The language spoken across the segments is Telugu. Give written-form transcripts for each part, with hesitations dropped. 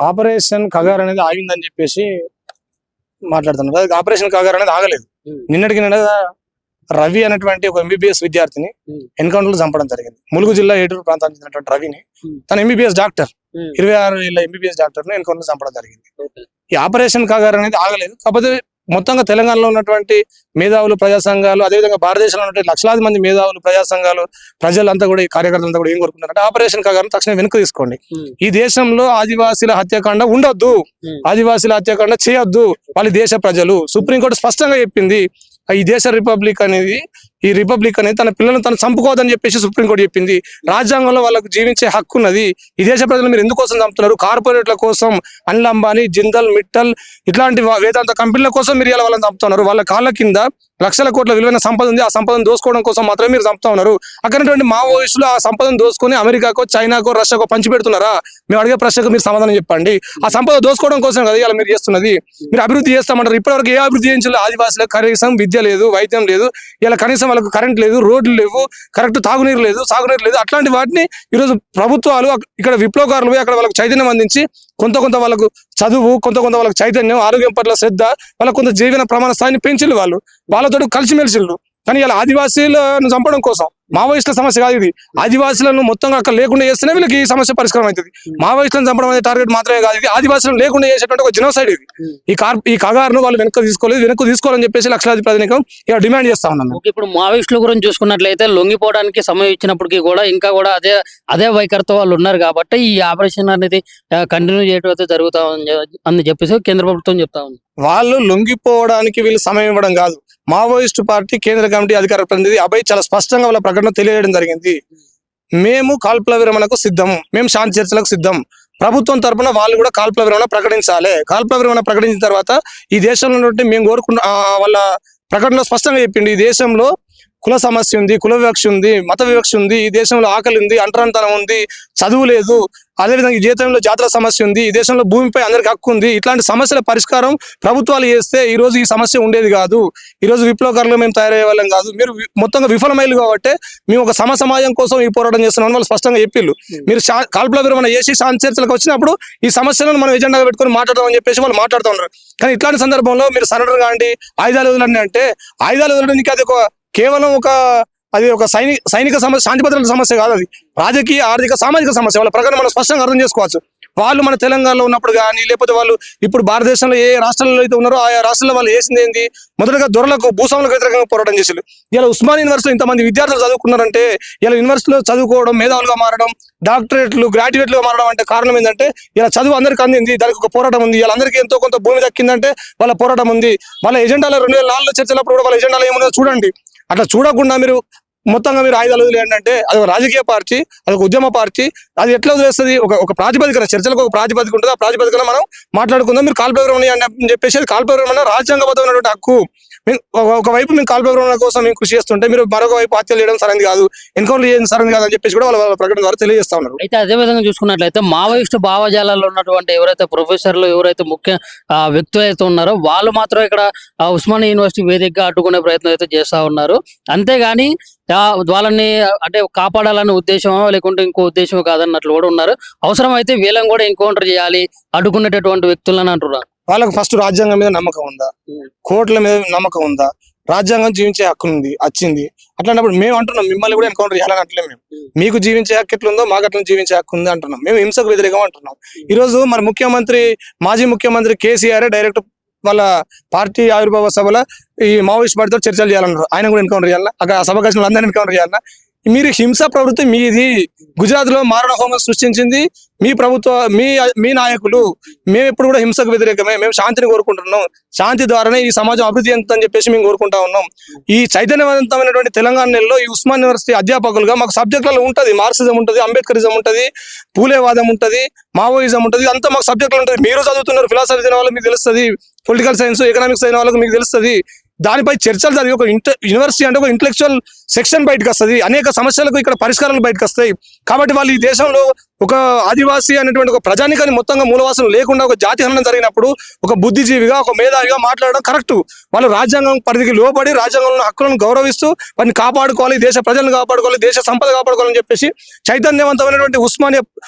ఆపరేషన్ కగార్ అనేది ఆగిందని చెప్పేసి మాట్లాడుతున్నారు. అది ఆపరేషన్ కగార్ అనేది ఆగలేదు. నిన్నటికి నిన్న రవి అనేటువంటి ఒక ఎంబీబీఎస్ విద్యార్థిని ఎన్కౌంటర్ లో చంపడం జరిగింది. ములుగు జిల్లా ఏటూరు ప్రాంతానికి చెందినటువంటి రవిని, తన ఎంబీబీఎస్ డాక్టర్ 26 ఏళ్ల ఎంబీబీఎస్ డాక్టర్ ను ఎన్కౌంటర్ చంపడం జరిగింది. ఈ ఆపరేషన్ కగార్ అనేది ఆగలేదు. కాకపోతే మొత్తంగా తెలంగాణలో ఉన్నటువంటి మేధావులు, ప్రజా సంఘాలు, అదేవిధంగా భారతదేశంలో ఉన్నటువంటి లక్షలాది మంది మేధావులు, ప్రజా సంఘాలు, ప్రజలంతా కూడా, ఈ కార్యకర్తలంతా కూడా ఏం కోరుకుంటారంటే ఆపరేషన్ కగార్ తక్షణం వెనుక తీసుకోండి. ఈ దేశంలో ఆదివాసీల హత్యాకాండ ఉండొద్దు, ఆదివాసీల హత్యాకాండ చేయొద్దు. వాళ్ళ దేశ ప్రజలు, సుప్రీంకోర్టు స్పష్టంగా చెప్పింది. ఈ దేశ రిపబ్లిక్ అనేది, ఈ రిపబ్లిక్ అనేది తన పిల్లలను తను చంపుకోవద్దని చెప్పేసి సుప్రీంకోర్టు చెప్పింది. రాజ్యాంగంలో వాళ్ళకు జీవించే హక్కు ఉన్నది. ఈ దేశ ప్రజలు మీరు ఎందుకోసం చంపుతున్నారు? కార్పొరేట్ల కోసం, అనిల్ అంబానీ, జిందల్, మిట్టల్ ఇట్లాంటి వేదాంత కంపెనీల కోసం మీరు ఇలా వాళ్ళని చంపుతున్నారు. వాళ్ళ కాళ్ళ కింద లక్షల కోట్ల విలువైన సంపద ఉంది. ఆ సంపదను దోసుకోవడం కోసం మాత్రమే మీరు చంపుతా ఉన్నారు. అక్కడటువంటి మావోయిస్టులు ఆ సంపదను దోసుకొని అమెరికాకో, చైనాకో, రష్యాకో పంచి పెడుతున్నారా? మేము అడిగే ప్రశ్నకు మీరు సమాధానం చెప్పండి. ఆ సంపద దోసుకోవడం కోసం కదా ఇలా మీరు చేస్తున్నది. మీరు అభివృద్ధి చేస్తామంటారు. ఇప్పటివరకు ఏ అభివృద్ధి చేయించాలి? ఆదివాసులకు కనీసం విద్య లేదు, వైద్యం లేదు, ఇలా కనీసం వాళ్ళకు కరెంట్ లేదు, రోడ్లు లేవు, కరెక్ట్ తాగునీరు లేదు, సాగునీరు లేదు. అట్లాంటి వాటిని ఈరోజు ప్రభుత్వాలు ఇక్కడ విప్లవకారులు అక్కడ వాళ్ళకు చైతన్యం అందించి కొంత వాళ్ళకు చదువు, కొంత వాళ్ళకి చైతన్యం, ఆరోగ్యం పట్ల శ్రద్ధ, వాళ్ళకు కొంత జీవన ప్రమాణ స్థాయిని పెంచిల్లు. వాళ్ళతో కలిసిమెలిసిళ్ళు. కానీ ఇలా ఆదివాసీలను చంపడం కోసం, మావోయిస్టుల సమస్య కాదు ఇది. ఆదివాసులను మొత్తంగా అక్కడ లేకుండా చేస్తేనే వీళ్ళకి ఈ సమస్య పరిష్కారం అవుతుంది. మావోయిస్టులను చంపడం అనే టార్గెట్ మాత్రమే కాదు ఇది. ఆదివాసులను లేకుండా చేసేటువంటి ఒక జెనోసైడ్ ఇది. ఈ కగారును వాళ్ళు వెనక్కి తీసుకోవాలని చెప్పేసి లక్షలాది ప్రజానీకం ఇక డిమాండ్ చేస్తా ఉన్నాను. ఇప్పుడు మావోయిస్టుల గురించి చూసుకున్నట్లయితే లొంగిపోవడానికి సమయం ఇచ్చినప్పటికీ కూడా ఇంకా కూడా అదే వైఖరితో వాళ్ళు ఉన్నారు. కాబట్టి ఈ ఆపరేషన్ అనేది కంటిన్యూ చేయడం జరుగుతా అని చెప్పేసి కేంద్ర ప్రభుత్వం చెప్తా ఉంది. వాళ్ళు లొంగిపోవడానికి వీళ్ళు సమయం ఇవ్వడం కాదు. మావోయిస్టు పార్టీ కేంద్ర కమిటీ అధికార ప్రతినిధి అభయ్ చాలా స్పష్టంగా వాళ్ళ ప్రకటన తెలియజేయడం జరిగింది. మేము కాల్పుల విరమణకు సిద్ధం, మేము శాంతి చర్చలకు సిద్ధం. ప్రభుత్వం తరపున వాళ్ళు కూడా కాల్పుల విరమణ ప్రకటించాలి. కాల్పుల విరమణ ప్రకటించిన తర్వాత ఈ దేశంలో నుండి మేము కోరుకున్న వాళ్ళ ప్రకటనలో స్పష్టంగా చెప్పింది, ఈ దేశంలో కుల సమస్య ఉంది, కుల వివక్ష ఉంది, మత వివక్ష ఉంది, ఈ దేశంలో ఆకలి ఉంది, అంటరానితనం ఉంది, చదువు లేదు, అదేవిధంగా ఈ దేశంలో జాతర సమస్య ఉంది, ఈ దేశంలో భూమిపై అందరికి హక్కు ఉంది. ఇట్లాంటి సమస్యల పరిష్కారం ప్రభుత్వాలు చేస్తే ఈ రోజు ఈ సమస్య ఉండేది కాదు. ఈ రోజు విప్లవకారులు మేము తయారయ్యే వాళ్ళం కాదు. మీరు మొత్తంగా విఫలమైలు కాబట్టి మేము ఒక సమాజం కోసం ఈ పోరాటం చేస్తున్నామని వాళ్ళు స్పష్టంగా చెప్పిళ్ళు. మీరు కాల్పుల విరమణ చేసి శాంతి చర్చలకు వచ్చినప్పుడు ఈ సమస్యలను మనం ఎజెండాగా పెట్టుకొని మాట్లాడదామని చెప్పేసి వాళ్ళు మాట్లాడుతూ ఉన్నారు. కానీ ఇట్లాంటి సందర్భంలో మీరు సరెండర్ కాండి, ఆయుధాలు వదలండి అంటే, ఆయుధాలు వదలడానికి అది కేవలం ఒక సైనిక సమస్య, శాంతి భద్రతల సమస్య కాదు. అది రాజకీయ, ఆర్థిక, సామాజిక సమస్య. వాళ్ళ ప్రకారం మనం స్పష్టంగా అర్థం చేసుకోవచ్చు. వాళ్ళు మన తెలంగాణలో ఉన్నప్పుడు కానీ, లేకపోతే వాళ్ళు ఇప్పుడు భారతదేశంలో ఏ రాష్ట్రాల్లో అయితే ఉన్నారో ఆయా రాష్ట్రాల్లో వాళ్ళు చేసింది ఏంది? మొదటగా దొరలకు, భూస్వాములకు వ్యతిరేకంగా పోరాటం చేసింది. ఇలా ఉస్మానియా యూనివర్సిటీలో ఇంతమంది విద్యార్థులు చదువుకున్నారంటే, ఇలా యూనివర్సిటీలో చదువుకోవడం, మేధావులుగా మారడం, డాక్టరేట్లు, గ్రాడ్యుయేట్లుగా మారడం అంటే కారణం ఏంటంటే ఇలా చదువు అందరికీ అందింది, దానికి ఒక పోరాటం ఉంది. ఇలా అందరికీ ఎంతో కొంత భూమి దక్కిందంటే వాళ్ళ పోరాటం ఉంది. వాళ్ళ ఎజెండాలో 2004 చర్చలప్పుడు కూడా వాళ్ళ ఎజెండాలో ఏముందో చూడండి. అట్లా చూడకుండా మీరు మొత్తంగా మీరు ఆయుధాలు వదిలేయండి అంటే అది ఒక రాజకీయ పార్టీ, అది ఒక ఉద్యమ పార్టీ. అది ఎట్లా వదిలేస్తుంది? ఒక ప్రాతిపదికన, చర్చలకు ఒక ప్రాతిపదిక ఉంటుంది. ఆ ప్రాతిపదికన మనం మాట్లాడుకుందాం. మీరు కాల్పుల విరమణ అని చెప్పేసి, అది కాల్పుల విరమణ రాజ్యాంగబద్ధమైనటువంటి హక్కు. ఒకవైపు మేము కాల్పుల విరమణ కోసం మేము కృషి చేస్తుంటే మీరు మరొక వైపు హత్యలు చేయడం సరైనది కాదు, ఎన్కౌంటర్ చేయడం సరైనది కాదు అని చెప్పేసి కూడా వాళ్ళ ప్రకటన ద్వారా తెలియజేస్తా ఉన్నారు. అయితే అదే విధంగా చూసుకున్నట్లయితే మావోయిస్టు భావజాలాల్లో ఉన్నటువంటి ఎవరైతే ప్రొఫెసర్లు, ఎవరైతే ముఖ్య వ్యక్తులు అయితే ఉన్నారో వాళ్ళు మాత్రం ఇక్కడ ఉస్మానియా యూనివర్సిటీ వేదికగా అడ్డుకునే ప్రయత్నం అయితే చేస్తా ఉన్నారు. అంతేగాని వాళ్ళని అంటే కాపాడాలనే ఉద్దేశమో లేకుంటే ఇంకో ఉద్దేశమో కాదన్నట్లు కూడా ఉన్నారు. అవసరం అయితే వీళ్ళని కూడా ఎన్కౌంటర్ చేయాలి, అడ్డుకునేటటువంటి వ్యక్తులని అంటున్నారు. వాళ్ళకు ఫస్ట్ రాజ్యాంగం మీద నమ్మకం ఉందా? కోర్టుల మీద నమ్మకం ఉందా? రాజ్యాంగం జీవించే హక్కు ఉంది, వచ్చింది. అట్లాంటప్పుడు మేము అంటున్నాం మిమ్మల్ని కూడా ఎన్కౌంటర్ చేయాలని అంటలేము. మేము మీకు జీవించే హక్కు ఎట్లుందో మాకు అట్లా జీవించే హక్కు ఉంది అంటున్నాం. మేము హింసకు వ్యతిరేకం అంటున్నాం. ఈరోజు మన మాజీ ముఖ్యమంత్రి కేసీఆర్ డైరెక్ట్ వాళ్ళ పార్టీ ఆవిర్భావ సభలో ఈ మావోయిస్ట్ పార్టీతో చర్చలు చేయాలన్నారు. ఆయన కూడా ఎన్కౌంటర్ చేయాలన్నా, అక్కడ సభాకాశంలో అందరినీ ఎన్కౌంటర్ చేయాలన్నా? మీరు హింసా ప్రవృత్తి మీది. గుజరాత్ లో మారణ హోమం సృష్టించింది మీ ప్రభుత్వ, మీ నాయకులు. మేము ఎప్పుడు కూడా హింసకు వ్యతిరేకమే, మేము శాంతిని కోరుకుంటున్నాం. శాంతి ద్వారానే ఈ సమాజం అభివృద్ధి అని చెప్పేసి మేము కోరుకుంటా ఉన్నాం. ఈ చైతన్యవంతమైనటువంటి తెలంగాణ నెలలో ఈ ఉస్మాన్ యూనివర్సిటీ అధ్యాపకులుగా మాకు సబ్జెక్టులలో ఉంటుంది. మార్క్సిజం ఉంటుంది, అంబేద్కరిజం ఉంటుంది, పూలేవాదం ఉంటుంది, మావోయిజం ఉంటుంది, అంతా మాకు సబ్జెక్టులు ఉంటుంది. మీరు చదువుతున్నారు ఫిలాసఫీ అయిన వాళ్ళకి మీకు తెలుస్తుంది, పొలిటికల్ సైన్స్, ఎకనామిక్స్ అయిన వాళ్ళకి మీకు తెలుస్తుంది. దానిపై చర్చలు జరిగి ఒక యూనివర్సిటీ అంటే ఒక ఇంటెలెక్చువల్ సెక్షన్ బయటకు వస్తుంది, అనేక సమస్యలకు ఇక్కడ పరిష్కారాలు బయటకు వస్తాయి. కాబట్టి వాళ్ళు ఈ దేశంలో ఒక ఆదివాసీ అనేటువంటి ఒక ప్రజానికాన్ని మొత్తంగా మూలవాసం లేకుండా ఒక జాతి హననం జరిగినప్పుడు ఒక బుద్ధిజీవిగా ఒక మేధావిగా మాట్లాడడం కరెక్ట్. వాళ్ళు రాజ్యాంగం పరిధికి లోబడి రాజ్యాంగంలో హక్కులను గౌరవిస్తూ వాటిని కాపాడుకోవాలి, దేశ ప్రజలను కాపాడుకోవాలి, దేశ సంపద కాపాడుకోవాలని చెప్పేసి చైతన్యవంతమైనటువంటి ఉస్మానియా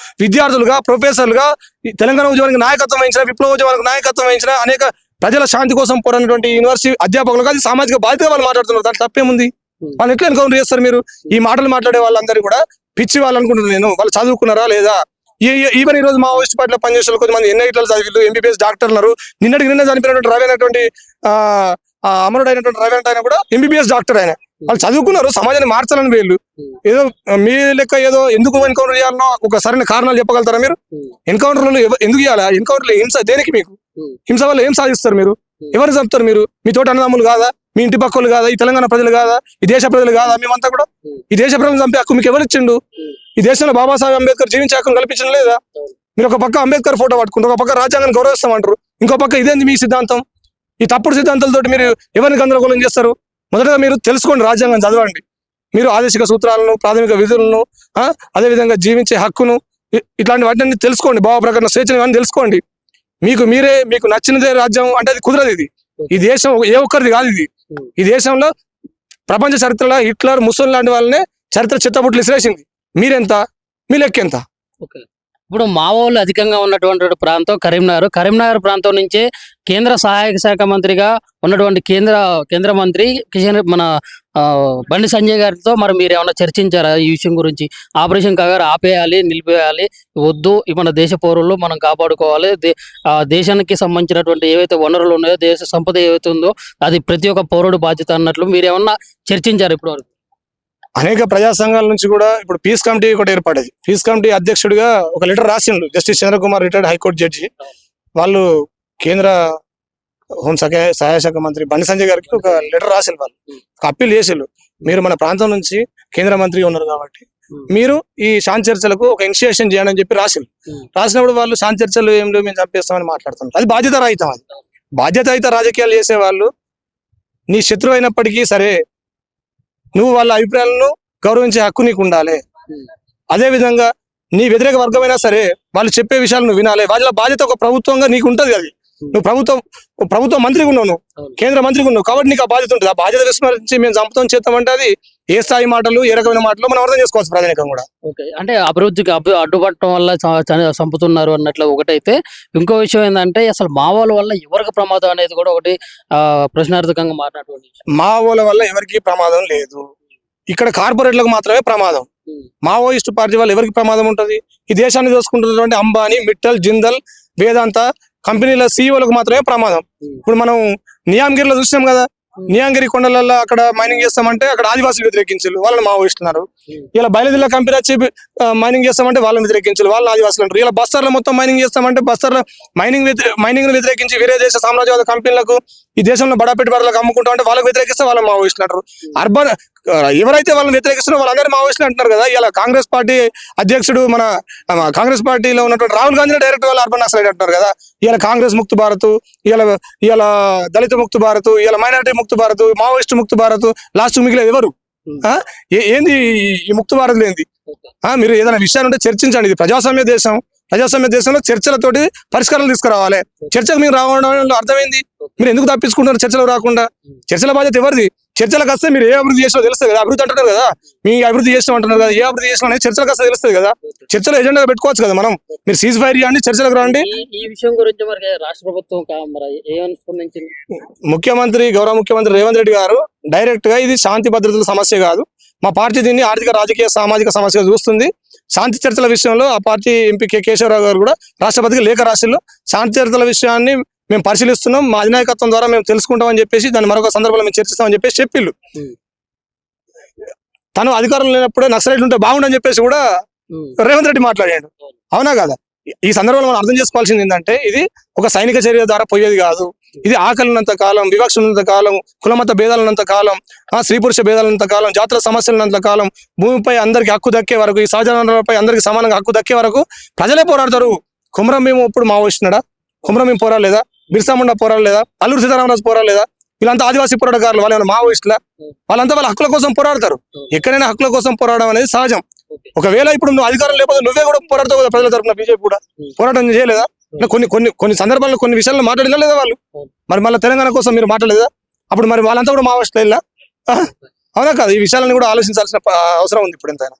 విద్యార్థులుగా, ప్రొఫెసర్లుగా, ఈ తెలంగాణ ఉద్యమానికి నాయకత్వం వహించిన, విప్లవ ఉద్యమానికి నాయకత్వం వహించిన, అనేక ప్రజల శాంతి కోసం పోరాడినటువంటి యూనివర్సిటీ అధ్యాపకులుగా అది సామాజిక బాధ్యత వాళ్ళు మాట్లాడుతున్నారు. దాంట్లో తప్పేముంది? వాళ్ళు ఎట్లా ఎన్కౌంటర్ చేస్తారు? మీరు ఈ మాటలు మాట్లాడే వాళ్ళందరూ కూడా పిచ్చి వాళ్ళు అనుకుంటున్నారు. నేను వాళ్ళు చదువుకున్నారా లేదా? ఈవెన్ ఈ రోజు మావోయిస్ట్ పార్టీలో పనిచేసే కొంతమంది ఎన్ఐటీలో చదివిలు, ఎంబీబీఎస్ డాక్టర్లు, నిన్న చనిపోయినటువంటి రవి అయినటువంటి అమరుడైనటువంటి రవి అంటే ఆయన కూడా ఎంబీబీఎస్ డాక్టర్. ఆయన వాళ్ళు చదువుకున్నారు, సమాజాన్ని మార్చాలని వీళ్ళు ఏదో మీ లెక్క ఏదో ఎందుకు ఎన్కౌంటర్ చేయాలనో ఒక సరైన కారణాలు చెప్పగలుగుతారా మీరు? ఎన్కౌంటర్లు ఎందుకు చేయాలా? ఎన్కౌంటర్లు హింస దేనికి? మీకు హింస వల్ల ఏం సాధిస్తారు? మీరు ఎవరు చంపుతారు? మీరు మీ తోటి అన్నదమ్ములు కాదా? మీ ఇంటి పక్కలు కాదా? ఈ తెలంగాణ ప్రజలు కాదా? ఈ దేశ ప్రజలు కాదా? మేమంతా కూడా ఈ దేశ ప్రజలను చంపే హక్కు మీకు ఎవరిచ్చిండు? ఈ దేశంలో బాబాసాహెబ్ అంబేద్కర్ జీవించే హక్కును కల్పించడం లేదా? మీరు ఒక పక్క అంబేద్కర్ ఫోటో పట్టుకుంటారు, ఒక పక్క రాజ్యాంగాన్ని గౌరవిస్తామంటారు, ఇంకో పక్క ఇదేంది మీ సిద్ధాంతం? ఈ తప్పుడు సిద్ధాంతాలతో మీరు ఎవరిని గందరగోళం చేస్తారు? మొదటగా మీరు తెలుసుకోండి, రాజ్యాంగం చదవండి. మీరు ఆదేశిక సూత్రాలను, ప్రాథమిక విధులను, అదేవిధంగా జీవించే హక్కును, ఇట్లాంటి వాటిని తెలుసుకోండి. భావ ప్రకటన స్వేచ్ఛను కానీ తెలుసుకోండి. మీకు నచ్చినదే రాజ్యం అంటే అది కుదరదు. ఈ దేశం ఏ ఒక్కరిది కాదు. ఈ దేశంలో ప్రపంచ చరిత్రలో హిట్లర్, ముస్లిం లాంటి వాళ్ళనే చరిత్ర చిత్తబుట్లు ఇసిరేసింది. మీరెంత? మీ లెక్క ఎంత? ఇప్పుడు మావోలు అధికంగా ఉన్నటువంటి ప్రాంతం కరీంనగర్ ప్రాంతం నుంచే కేంద్ర సహాయక శాఖ మంత్రిగా ఉన్నటువంటి కేంద్ర మంత్రి బండి సంజయ్ గారితో మరి మీరు ఏమైనా చర్చించారా ఈ విషయం గురించి? ఆపరేషన్ కగారు ఆపేయాలి, నిలిపేయాలి, వద్దు, మన దేశ పౌరులు మనం కాపాడుకోవాలి, దేశానికి సంబంధించినటువంటి ఏవైతే వనరులు ఉన్నాయో, దేశ సంపద ఏవైతే ఉందో అది ప్రతి ఒక్క పౌరుడు బాధ్యత అన్నట్లు మీరు ఏమన్నా చర్చించారు ఇప్పటి వరకు? అనేక ప్రజా సంఘాల నుంచి కూడా ఇప్పుడు పీస్ కమిటీ ఒకటి ఏర్పడేది. పీస్ కమిటీ అధ్యక్షుడిగా ఒక లెటర్ రాసిండు justice Chandrakumar, retired high court judge. వాళ్ళు కేంద్ర హోంశాఖ సహాయ శాఖ మంత్రి బండి సంజయ్ గారికి ఒక లెటర్ రాసిండు. వాళ్ళు ఒక అప్పీల్ చేసిండు, మీరు మన ప్రాంతం నుంచి కేంద్ర మంత్రిగా ఉన్నారు కాబట్టి మీరు ఈ శాంతి చర్చలకు ఒక ఇనిషియేషన్ చేయండి అని చెప్పి రాసిండు. రాసినప్పుడు వాళ్ళు శాంతి చర్చలు ఏం లేవు, మేము చంపేస్తామని మాట్లాడుతున్నారు. అది బాధ్యత రహితం. అది బాధ్యత రహిత రాజకీయాలు చేసే వాళ్ళు నీ శత్రువు అయినప్పటికీ సరే నువ్వు వాళ్ళ అభిప్రాయాలను గౌరవించే హక్కు నీకు ఉండాలి. అదే విధంగా నీ వ్యతిరేక వర్గమైనా సరే వాళ్ళు చెప్పే విషయాలు నువ్వు వినాలి. వాళ్ళ బాధ్యత ఒక ప్రభుత్వంగా నీకు ఉంటుంది. అది నువ్వు ప్రభుత్వ మంత్రిగా ఉన్నావు, నువ్వు కేంద్ర మంత్రిగా ఉన్నావు కాబట్టి నీకు ఆ బాధ్యత ఉంటుంది. ఆ బాధ్యత విస్మరించి మేము చంపుతాం చేస్తామంటే అది ఏ స్థాయి మాటలు, ఏ రకమైన మాటలు మనం అర్థం చేసుకోవచ్చు ప్రధానికం కూడా. అంటే అభివృద్ధికి అడ్డుపడటం వల్ల చంపుతున్నారు అన్నట్లు ఒకటైతే, ఇంకో విషయం ఏంటంటే అసలు మావోల వల్ల ఎవరికి ప్రమాదం అనేది కూడా ఒకటి ప్రశ్నార్థకంగా మారినటువంటి. మావోల వల్ల ఎవరికి ప్రమాదం లేదు. ఇక్కడ కార్పొరేట్లకు మాత్రమే ప్రమాదం. మావోయిస్ట్ పార్టీ వల్ల ఎవరికి ప్రమాదం ఉంటుంది? ఈ దేశాన్ని చూసుకుంటున్నటువంటి అంబానీ, మిట్టల్, జిందల్, వేదాంత కంపెనీల సీఈఓలకు మాత్రమే ప్రమాదం. ఇప్పుడు మనం నియాంగిరిలో చూసినాం కదా, నియాంగిరి కొండలలో అక్కడ మైనింగ్ చేస్తామంటే అక్కడ ఆదివాసులు వ్యతిరేకించారు, వాళ్ళని మావోయిస్తున్నారు. ఇలా బయలుదేరిలో కంపెనీ వచ్చి మైనింగ్ చేస్తామంటే వాళ్ళని వ్యతిరేకించారు, వాళ్ళని ఆదివాసులు అంటారు. ఇలా బస్తర్లో మొత్తం మైనింగ్ చేస్తామంటే బస్తర్లో మైనింగ్ వ్యతిరేకించి వేరే దేశ సామ్రాజ్యవాద కంపెనీలకు ఈ దేశంలో బడా పెట్టుబడులకు అమ్ముకుంటామంటే వాళ్ళకి వ్యతిరేకిస్తే వాళ్ళని మావోయిస్టులు అంటారు. అర్బన్ ఎవరైతే వాళ్ళని వ్యతిరేకిస్తున్నారో వాళ్ళందరూ మావోయిస్టులు అంటున్నారు కదా. ఇలా కాంగ్రెస్ పార్టీ అధ్యక్షుడు మన కాంగ్రెస్ పార్టీలో ఉన్నటువంటి రాహుల్ గాంధీ డైరెక్ట్ వాళ్ళు అర్బన్ నక్సలైట్ అంటున్నారు కదా. ఇలా కాంగ్రెస్ ముక్త భారత్, ఇలా దళిత ముక్త భారత్, ఇలా మైనారిటీ ముక్త భారత్, మావోయిస్ట్ ముక్త భారత్, లాస్ట్ మిగిలేదు ఎవరు? ఏంది ఈ ముక్త భారత్ లేంది? మీరు ఏదైనా విషయాలు ఉంటే చర్చించండి. ఇది ప్రజాస్వామ్య దేశం. ప్రజాస్వామ్య దేశంలో చర్చలతోటి పరిష్కారాలు తీసుకురావాలి. చర్చకు మీరు రావడం అర్థమైంది. మీరు ఎందుకు తప్పించుకుంటున్నారు చర్చలు రాకుండా? చర్చల బాధ్యత ఎవరిది? చర్చలకు వస్తే మీరు ఏ అభివృద్ధి చేసినా తెలుస్తుంది కదా. అభివృద్ధి అంటున్నారు కదా, మీ అభివృద్ధి చేసినా అంటున్నారు కదా, ఏ అభివృద్ధి చేసినా అనేది చర్చలకు వస్తే తెలుస్తుంది కదా. చర్చలు ఎజెండాగా పెట్టుకోవచ్చు కదా. మనం మీరు సీజ్ ఫైర్ చేయండి, చర్చలకు రండి. ఈ విషయం గురించి మరి రాష్ట్ర ప్రభుత్వం గౌరవ ముఖ్యమంత్రి రేవంత్ రెడ్డి గారు డైరెక్ట్ గా ఇది శాంతి భద్రతల సమస్య కాదు, మా పార్టీ దీన్ని ఆర్థిక, రాజకీయ, సామాజిక సమస్యగా చూస్తుంది. శాంతి చర్చల విషయంలో ఆ పార్టీ ఎంపీ కేశవరావు గారు కూడా రాష్ట్రపతికి లేఖ రాసిళ్ళు. శాంతి చర్చల విషయాన్ని మేము పరిశీలిస్తున్నాం, మా అధినాయకత్వం ద్వారా మేము తెలుసుకుంటామని చెప్పేసి దాన్ని మరొక సందర్భంలో మేము చర్చిస్తామని చెప్పేసి చెప్పిళ్ళు. తను అధికారం లేనప్పుడే నక్సలైట్లు ఉంటే బాగుండని చెప్పేసి కూడా రేవంత్ రెడ్డి మాట్లాడాడు. అవునా కదా? ఈ సందర్భంలో మనం అర్థం చేసుకోవాల్సింది ఏంటంటే ఇది ఒక సైనిక చర్య ద్వారా పోయేది కాదు. ఇది ఆకలి ఉన్నంత కాలం, వివక్ష ఉన్నంత కాలం, కులమత భేదాలున్నంత కాలం, స్త్రీ పురుష భేదాలున్నంత కాలం, జాతర సమస్యలున్నంత కాలం, భూమిపై అందరికి హక్కు దక్కే వరకు, ఈ సహజ వనరులపై అందరికి సమానంగా హక్కు దక్కే వరకు ప్రజలే పోరాడతారు. కుమ్రం మేము ఇప్పుడు మావోయిస్తున్నాడా? కుమ్రం మేము పోరాడలేదా? బిర్సా ముండా పోరాడలేదా? అల్లూరు సీతారామరాజు పోరాడలేదా? వీళ్ళంతా ఆదివాసీ పోరాటగారులు, వాళ్ళు మావోయిస్టుల, వాళ్ళంతా వాళ్ళ హక్కుల కోసం పోరాడతారు. ఎక్కడైనా హక్కుల కోసం పోరాడడం అనేది సహజం. ఒకవేళ ఇప్పుడు నువ్వు అధికారం లేకపోతే నువ్వే కూడా పోరాడతావు కదా ప్రజల తరపున. బీజేపీ కూడా పోరాటం చేయలేదా? కొన్ని సందర్భాల్లో కొన్ని విషయాల్లో మాట్లాడినా లేదా వాళ్ళు? మరి మళ్ళీ తెలంగాణ కోసం మీరు మాట్లాడలేదా? అప్పుడు మరి వాళ్ళంతా కూడా మావోయిస్టులు వెళ్ళా? అవునా కాదు? ఈ విషయాలను కూడా ఆలోచించాల్సిన అవసరం ఉంది ఇప్పుడు ఎంతైనా.